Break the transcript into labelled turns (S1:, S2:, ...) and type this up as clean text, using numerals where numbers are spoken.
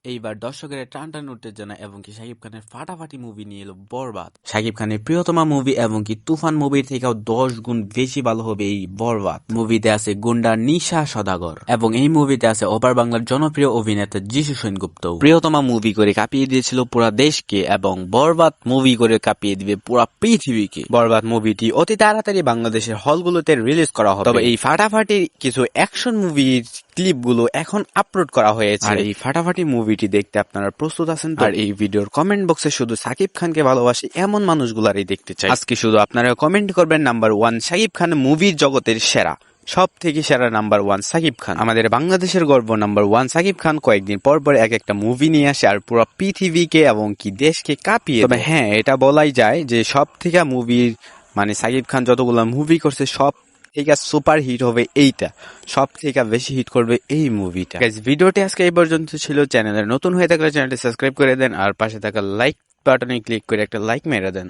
S1: এইবার দর্শকের টান উত্তেজনা এবং কি শাকিব খানের ফাটাফাটি মুভি নিয়ে এলো বরবাদ। শাকিব খানের প্রিয়তমা মুভি এবং কি তুফান মুভির থেকেও 10 গুণ বেশি ভালো হবে এই বরবাদ মুভিতে। আছে গুন্ডা নিশা সদাগর এবং এই মুভিতে আছে ওপার বাংলার জনপ্রিয় অভিনেতা যিশু সেনগুপ্ত। প্রিয়তমা মুভি করে কাঁপিয়ে দিয়েছিল পুরা দেশকে এবং বরবাদ মুভি করে কাঁপিয়ে দিবে পুরা পৃথিবীকে। বরবাদ মুভিটি অতি তাড়াতাড়ি বাংলাদেশের হলগুলোতে রিলিজ করা হবে। তবে এই ফাটাফাটি কিছু অ্যাকশন মুভির ক্লিপগুলো এখন আপলোড করা হয়েছে। আর এই ফাটাফাটি মুভিটি দেখতে আপনারা প্রস্তুত আছেন তো? আর এই ভিডিওর কমেন্ট বক্সে শুধু সাকিব খানকে ভালোবাসি এমন মানুষগুলারই দেখতে চাই। আজকে শুধু আপনারা কমেন্ট করবেন নাম্বার 1 সাকিব খান মুভির জগতের সেরা, সব থেকে সেরা নাম্বার 1 সাকিব খান। আমাদের বাংলাদেশের গর্ব নাম্বার 1 সাকিব খান কয়েকদিন পর পর এক একটা মুভি নিয়ে আসে আর পুরো পৃথিবীকে এবং কি দেশকে কাঁপিয়ে। তবে হ্যাঁ, এটা বলাই যায় যে সব থেকে মুভির মানে সাকিব খান যতগুলো মুভি করছে সব থেকে সুপার হিট হবে এইটা, সব থেকে বেশি হিট করবে এই মুভিটা। ভিডিওটি আজকে এই পর্যন্ত ছিল। চ্যানেলে নতুন হয়ে থাকলে চ্যানেলটি সাবস্ক্রাইব করে দেন আর পাশে থাকা লাইক বাটনে ক্লিক করে একটা লাইক মেরে দেন।